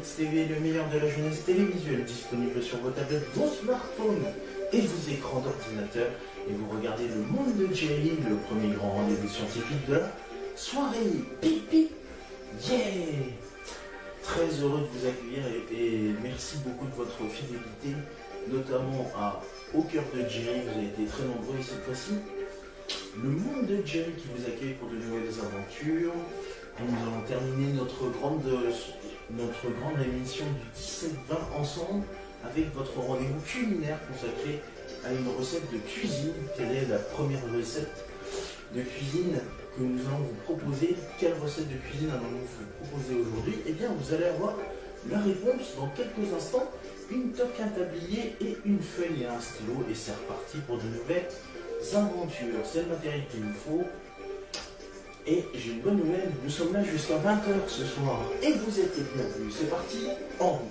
Kids TV, le meilleur de la jeunesse télévisuelle, disponible sur vos tablettes, vos smartphones et vos écrans d'ordinateur. Et vous regardez Le Monde de Jerry, le premier grand rendez-vous scientifique de la soirée. Pipi, yeah! Très heureux de vous accueillir et merci beaucoup de votre fidélité, notamment Au cœur de Jerry. Vous avez été très nombreux et cette fois-ci, Le Monde de Jerry qui vous accueille pour de nouvelles aventures. Et nous allons terminer notre grande émission du 17-20 ensemble avec votre rendez-vous culinaire consacré à une recette de cuisine. Quelle est la première recette de cuisine que nous allons vous proposer? Quelle recette de cuisine allons-nous vous proposer aujourd'hui? Eh bien, vous allez avoir la réponse dans quelques instants. Une toque, un tablier et une feuille et un stylo. Et c'est reparti pour de nouvelles aventures. C'est le matériel qu'il nous faut. Et j'ai une bonne nouvelle, nous sommes là jusqu'à 20h ce soir. Et vous êtes les bienvenus. C'est parti, en route.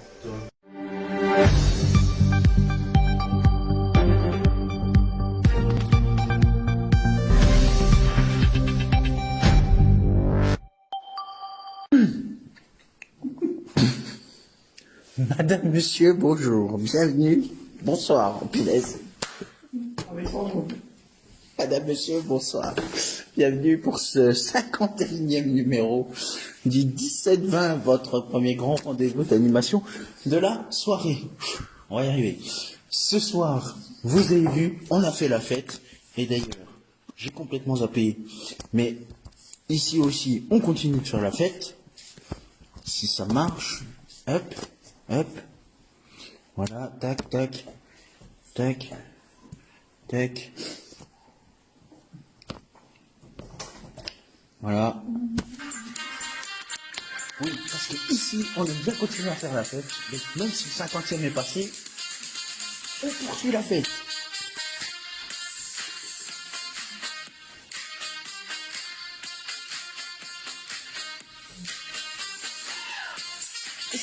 Madame, monsieur, bonjour, bienvenue, bonsoir, punaise. Madame, monsieur, bonsoir, bienvenue pour ce 51e numéro du 17-20, votre premier grand rendez-vous d'animation de la soirée. On va y arriver. Ce soir, vous avez vu, on a fait la fête, et d'ailleurs, j'ai complètement zappé, mais ici aussi, on continue de faire la fête. Si ça marche, hop. Hop, voilà, tac, tac, tac, tac, voilà. Oui, parce que ici, on aime bien continuer à faire la fête, mais même si le 50e est passé, on poursuit la fête. Et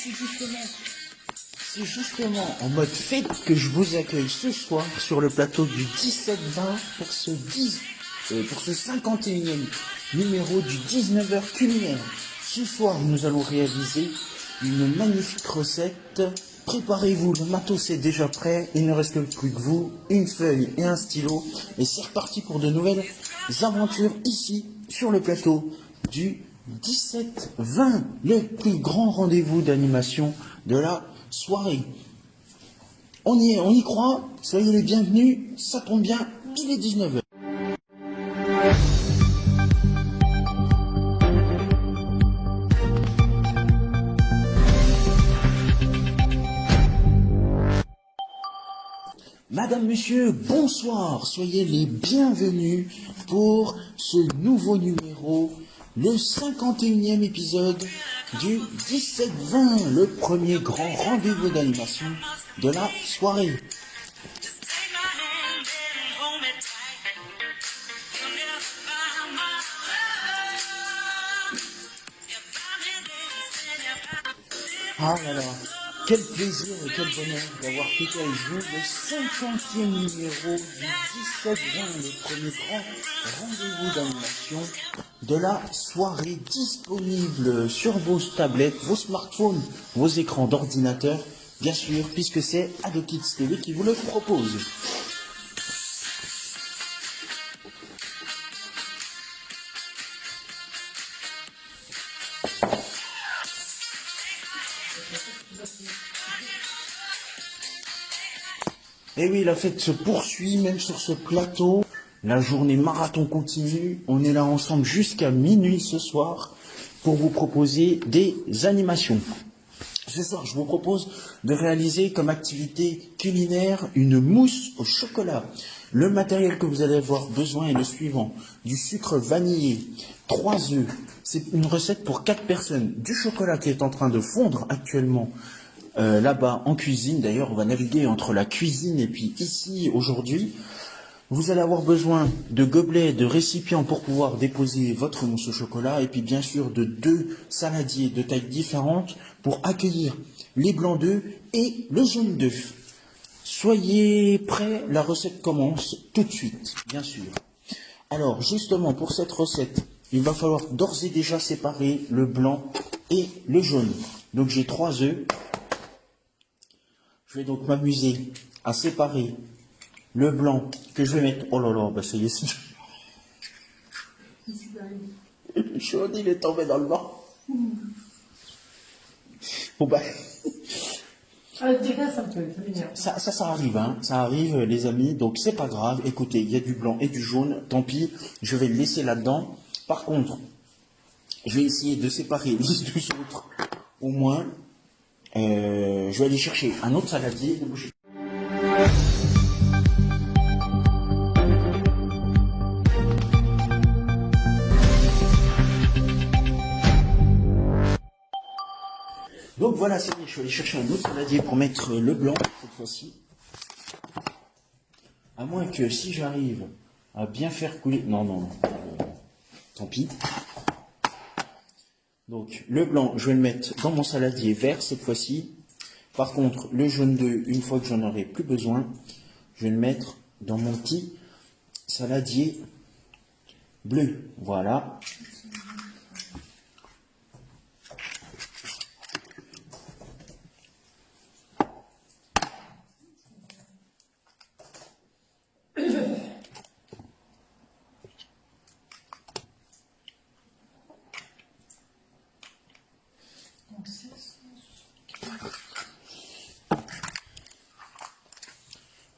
c'est justement en mode fête que je vous accueille ce soir sur le plateau du 17-20 pour ce 51e numéro du 19h culinaire. Ce soir, nous allons réaliser une magnifique recette. Préparez-vous, le matos est déjà prêt. Il ne reste plus que vous, une feuille et un stylo. Et c'est reparti pour de nouvelles aventures ici sur le plateau du 17-20, le plus grand rendez-vous d'animation de la soirée. On y est, on y croit, soyez les bienvenus, ça tombe bien, il est 19h. Madame, monsieur, bonsoir, soyez les bienvenus pour ce nouveau numéro, le 51e épisode du 17-20, le premier grand rendez-vous d'animation de la soirée. Ah là là, quel plaisir et quel bonheur d'avoir fait avec vous le 50e numéro du 17-20, le premier grand rendez-vous d'animation de la soirée, disponible sur vos tablettes, vos smartphones, vos écrans d'ordinateur, bien sûr, puisque c'est Ado Kids TV qui vous le propose. Et oui, la fête se poursuit, même sur ce plateau. La journée marathon continue. On est là ensemble jusqu'à minuit ce soir pour vous proposer des animations. Ce soir, je vous propose de réaliser comme activité culinaire une mousse au chocolat. Le matériel que vous allez avoir besoin est le suivant. Du sucre vanillé, 3 œufs. C'est une recette pour 4 personnes. Du chocolat qui est en train de fondre actuellement là-bas en cuisine. D'ailleurs, on va naviguer entre la cuisine et puis ici aujourd'hui. Vous allez avoir besoin de gobelets, de récipients pour pouvoir déposer votre mousse au chocolat et puis bien sûr de 2 saladiers de tailles différentes pour accueillir les blancs d'œufs et le jaune d'œuf. Soyez prêts, la recette commence tout de suite, bien sûr. Alors justement pour cette recette, il va falloir d'ores et déjà séparer le blanc et le jaune. Donc j'ai 3 œufs. Je vais donc m'amuser à séparer le blanc que je vais mettre. Oh là là, bah ça y est, le chaud, il est tombé dans le blanc. Bon bah. Ça arrive, hein. Ça arrive, les amis. Donc c'est pas grave. Écoutez, il y a du blanc et du jaune. Tant pis, je vais le laisser là-dedans. Par contre, je vais essayer de séparer les deux autres. Au moins, je vais aller chercher un autre saladier. Donc voilà, c'est bien, je vais aller chercher un autre saladier pour mettre le blanc cette fois-ci. À moins que si j'arrive à bien faire couler... Non. Tant pis. Donc le blanc, je vais le mettre dans mon saladier vert cette fois-ci. Par contre, le jaune d'œuf, une fois que j'en aurai plus besoin, je vais le mettre dans mon petit saladier bleu. Voilà.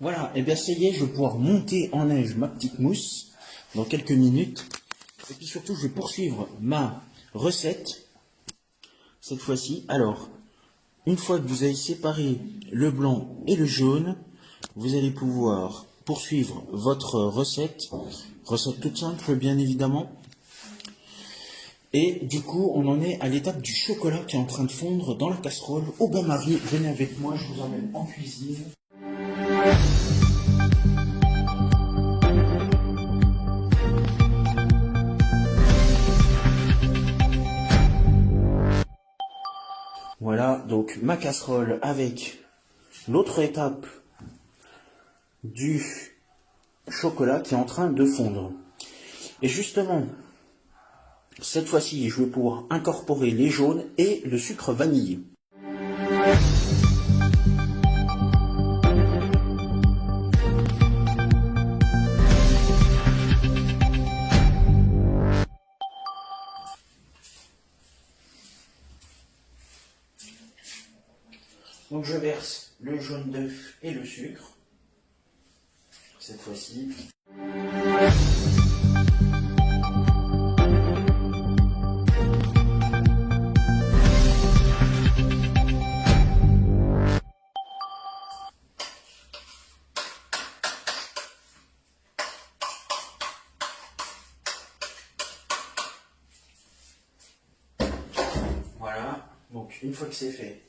Voilà, et bien ça y est, je vais pouvoir monter en neige ma petite mousse dans quelques minutes. Et puis surtout, je vais poursuivre ma recette cette fois-ci. Alors, une fois que vous avez séparé le blanc et le jaune, vous allez pouvoir poursuivre votre recette. Recette toute simple, bien évidemment. Et du coup, on en est à l'étape du chocolat qui est en train de fondre dans la casserole. Oh ben Marie, venez avec moi, je vous emmène en cuisine. Voilà, donc ma casserole avec l'autre étape du chocolat qui est en train de fondre. Et justement, cette fois-ci, je vais pouvoir incorporer les jaunes et le sucre vanillé. Donc je verse le jaune d'œuf et le sucre, cette fois-ci. Voilà, donc une fois que c'est fait,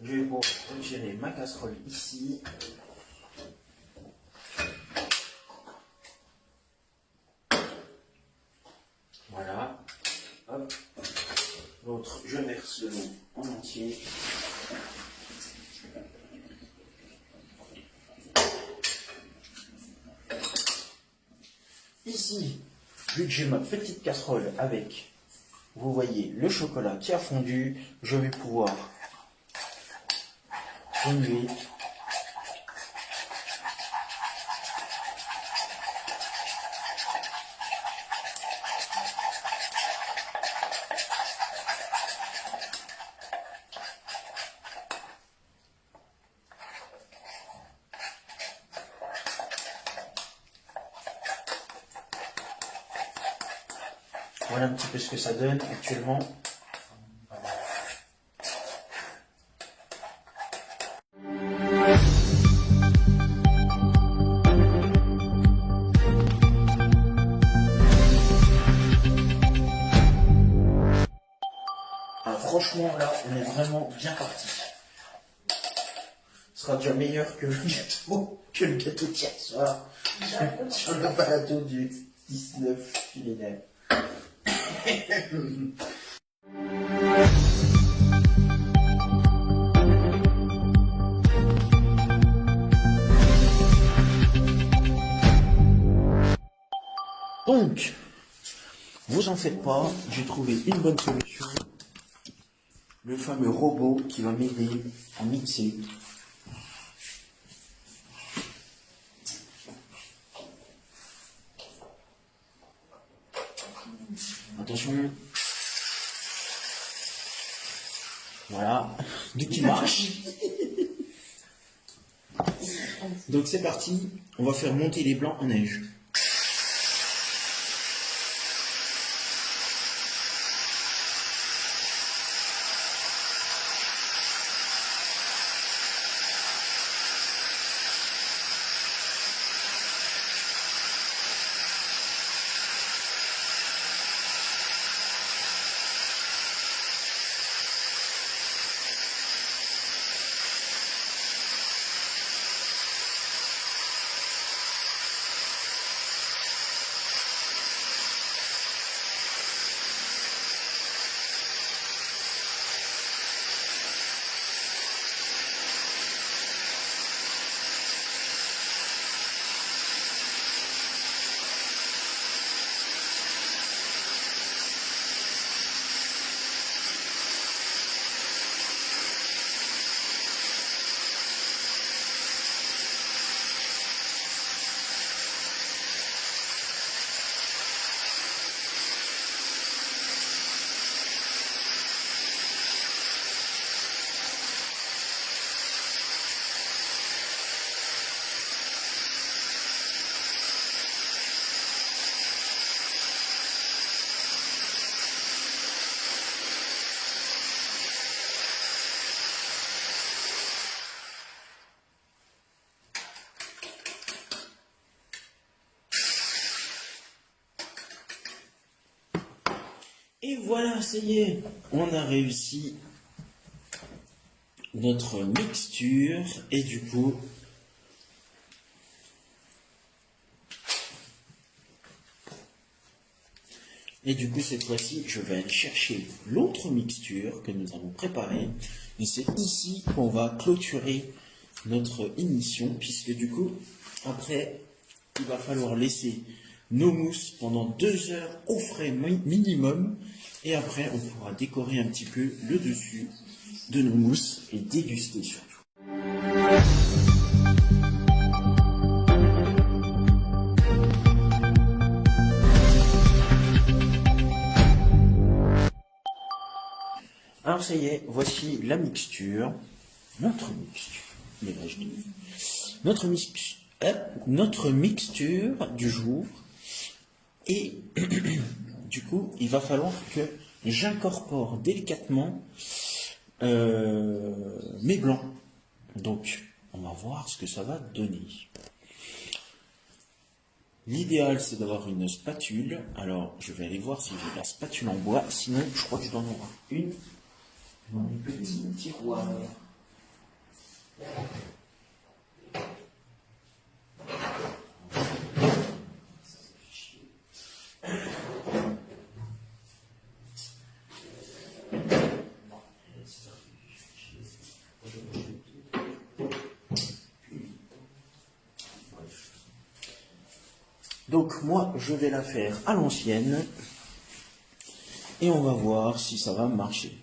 je vais pouvoir retirer ma casserole ici. Voilà. Hop. L'autre, je verse le lot en entier. Ici, vu que j'ai ma petite casserole avec, vous voyez, le chocolat qui a fondu, je vais pouvoir remuer. Voilà un petit peu ce que ça donne actuellement. Alors, franchement, là, on est vraiment bien parti. Ce sera déjà meilleur que le gâteau d'hier soir sur le plateau du 19 millénaire. Donc, Vous en faites pas, j'ai trouvé une bonne solution. Le fameux robot qui va m'aider à mixer. Attention. Voilà, du qui marche. Donc c'est parti, on va faire monter les blancs en neige. Et voilà, ça y est, on a réussi notre mixture et du coup, cette fois-ci, je vais aller chercher l'autre mixture que nous avons préparée. Et c'est ici qu'on va clôturer notre émission, puisque du coup, après, il va falloir laisser nos mousses pendant 2 heures au frais minimum. Et après, on pourra décorer un petit peu le dessus de nos mousses et déguster surtout. Alors ça y est, voici la mixture, notre mixture du jour. Et du coup, il va falloir que j'incorpore délicatement mes blancs. Donc, on va voir ce que ça va donner. L'idéal, c'est d'avoir une spatule. Alors, je vais aller voir si j'ai la spatule en bois. Sinon, je crois que je dois en avoir une dans les petits tiroirs. Donc moi, je vais la faire à l'ancienne et on va voir si ça va marcher.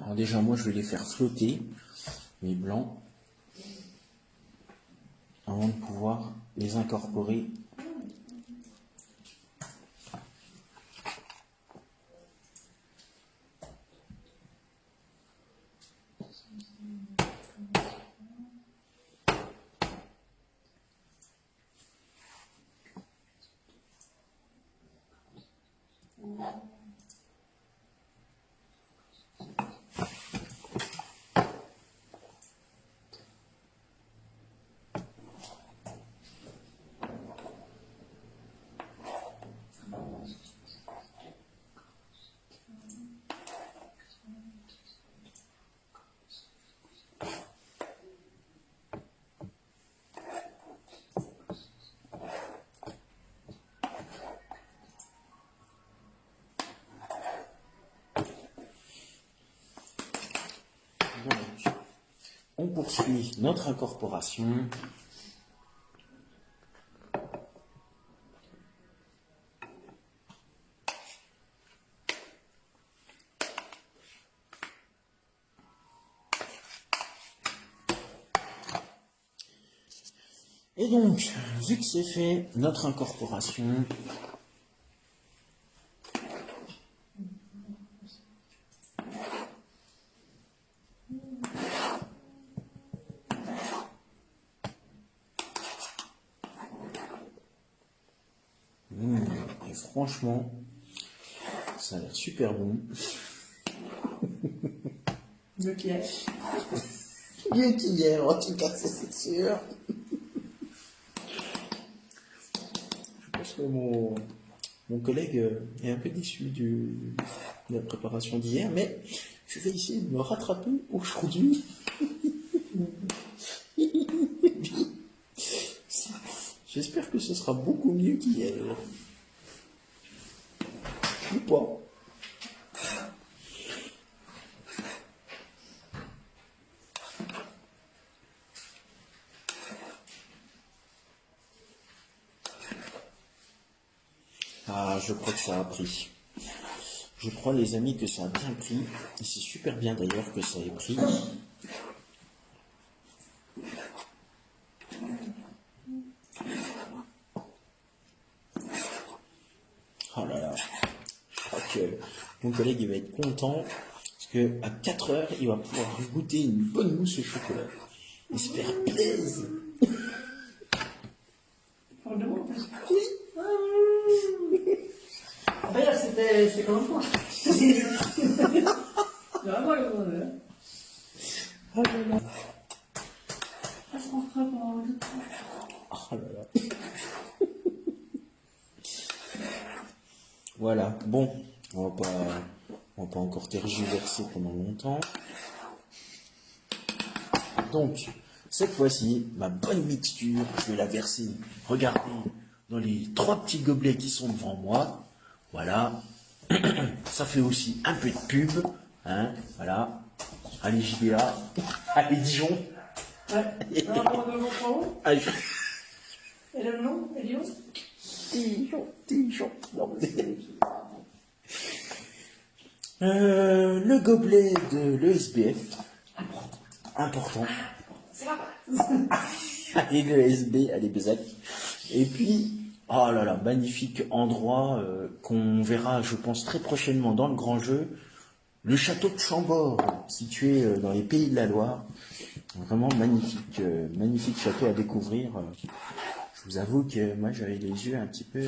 Alors déjà, moi, je vais les faire flotter, mes blancs, avant de pouvoir les incorporer. poursuit notre incorporation. Et donc, vu que c'est fait, notre incorporation, et franchement, ça a l'air super bon. Mieux qu'hier. Mieux qu'hier, en tout cas, ça, c'est sûr. Je pense que mon collègue est un peu déçu de la préparation d'hier, mais je vais essayer de me rattraper aujourd'hui. J'espère que ce sera beaucoup mieux qu'hier. Ou pas. Ah, je crois que ça a pris. Je crois, les amis, que ça a bien pris. Et c'est super bien d'ailleurs que ça ait pris. Oh là là. Je crois que mon collègue il va être content. Parce qu'à 4 heures, il va pouvoir goûter une bonne mousse au chocolat. Et se faire plaisir. Franchement, Oui. d'ailleurs, c'était comme moi. Vraiment, le monde. Oh là là. Ah, ça en fera pendant le temps. Oh là là. Voilà, bon, on va pas encore tergiverser pendant longtemps. Donc, cette fois-ci, ma bonne mixture, je vais la verser, regardez, dans les 3 petits gobelets qui sont devant moi. Voilà. Ça fait aussi un peu de pub, hein, voilà. Allez JBA, allez Dijon. Ouais. Alors, on va où? Allez. Et le nom? Et Lyon? Dijon. Non, mais... le gobelet de l'ESBF. Important. C'est là. Allez, l'ESB, allez, Bézac. Et puis, oh là là, magnifique endroit qu'on verra, je pense, très prochainement dans le grand jeu. Le château de Chambord, situé dans les Pays de la Loire. Vraiment magnifique, magnifique château à découvrir. Je vous avoue que moi, j'avais les yeux un petit peu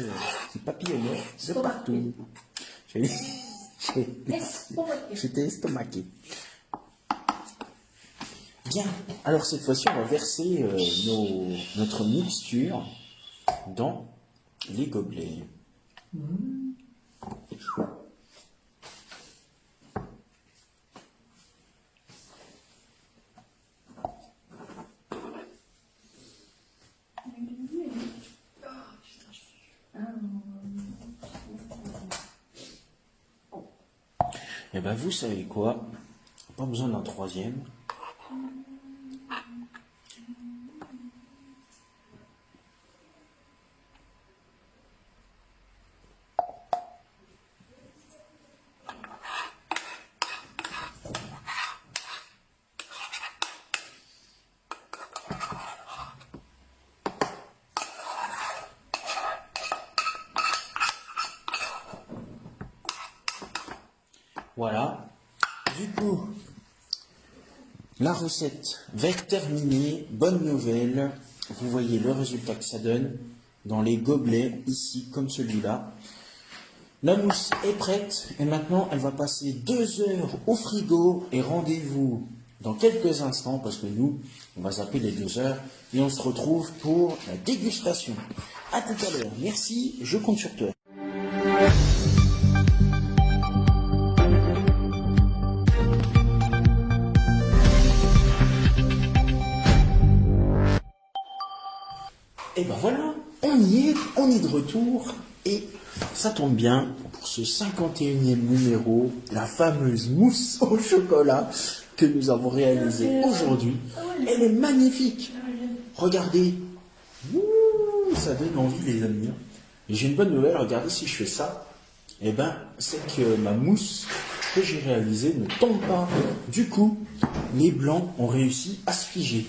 qui papillonnaient de partout. J'étais estomaqué. Bien, alors cette fois-ci, on va verser notre mixture dans les gobelets. Et ben vous savez quoi? Pas besoin d'un 3e. Voilà. Du coup, la recette va être terminée. Bonne nouvelle. Vous voyez le résultat que ça donne dans les gobelets, ici, comme celui-là. La mousse est prête et maintenant, elle va passer 2 heures au frigo et rendez-vous dans quelques instants parce que nous, on va zapper les 2 heures et on se retrouve pour la dégustation. À tout à l'heure. Merci, je compte sur toi. Et ben voilà, on y est de retour et ça tombe bien pour ce 51e numéro, la fameuse mousse au chocolat. que nous avons réalisée aujourd'hui. Elle est magnifique. Regardez. Ouh, ça donne envie, les amis. Et j'ai une bonne nouvelle, regardez, si je fais ça, eh ben, c'est que ma mousse que j'ai réalisée ne tombe pas. Du coup, les blancs ont réussi à se figer.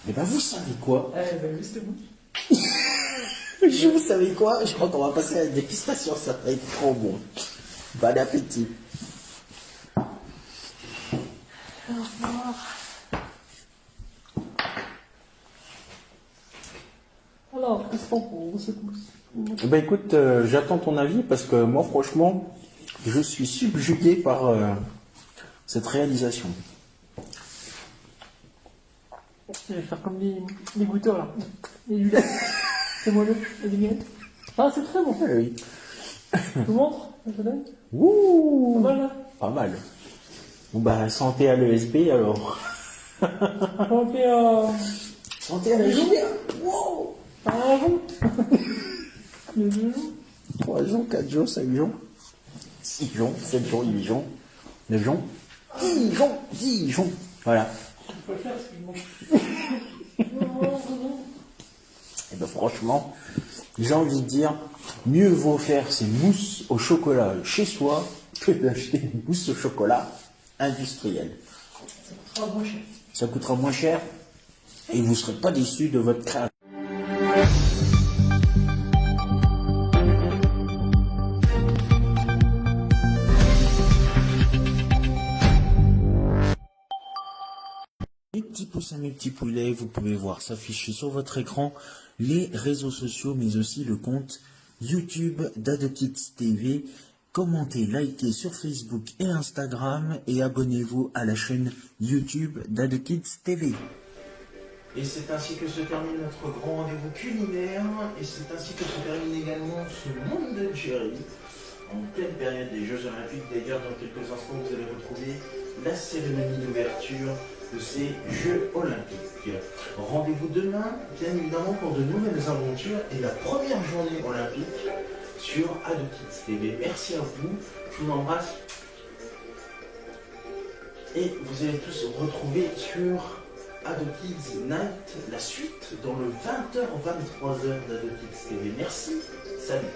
Eh ben, vous savez quoi? Vous savez quoi? Je crois qu'on va passer à la dégustation, ça va être trop bon. Bon appétit. Alors, qu'est-ce qu'on prend cette mousse? Ben écoute, j'attends ton avis parce que moi, franchement, je suis subjugué par cette réalisation. Je vais faire comme les goûteurs là. Les lunettes. C'est moi les lunettes. Ah, c'est très bon. Oui. Je vous montre, ça donne. Ouh, Pas mal là. pas mal. Bon bah, santé à l'ESB alors. On fait Santé à l'ESB. Wow. un jour. Les 2 jours. 3 jours, 4 jours, 5 jours, 6 jours, 7 jours, 8 jours, 9 jours, 10 jours, 10 jours. Voilà. Je peux le faire parce que je mange. Et ben franchement, j'ai envie de dire, mieux vaut faire ces mousses au chocolat chez soi que d'acheter une mousse au chocolat industrielle. Ça coûtera moins cher. Ça coûtera moins cher et vous ne serez pas déçus de votre création. Mes petits poussins, mes petits poulets, vous pouvez voir s'afficher sur votre écran les réseaux sociaux, mais aussi le compte YouTube d'AdoKids TV. Commentez, likez sur Facebook et Instagram et abonnez-vous à la chaîne YouTube d'AdoKids TV. Et c'est ainsi que se termine notre grand rendez-vous culinaire, et c'est ainsi que se termine également ce monde de Jerry, en pleine période des Jeux Olympiques. D'ailleurs, dans quelques instants, vous allez retrouver la cérémonie d'ouverture de ces Jeux Olympiques. Rendez-vous demain, bien évidemment, pour de nouvelles aventures et la première journée olympique sur AdoKids TV. Merci à vous, je vous embrasse. Et vous allez tous retrouver sur AdoKids Night la suite dans le 20h-23h d'AdoKids TV. Merci, salut.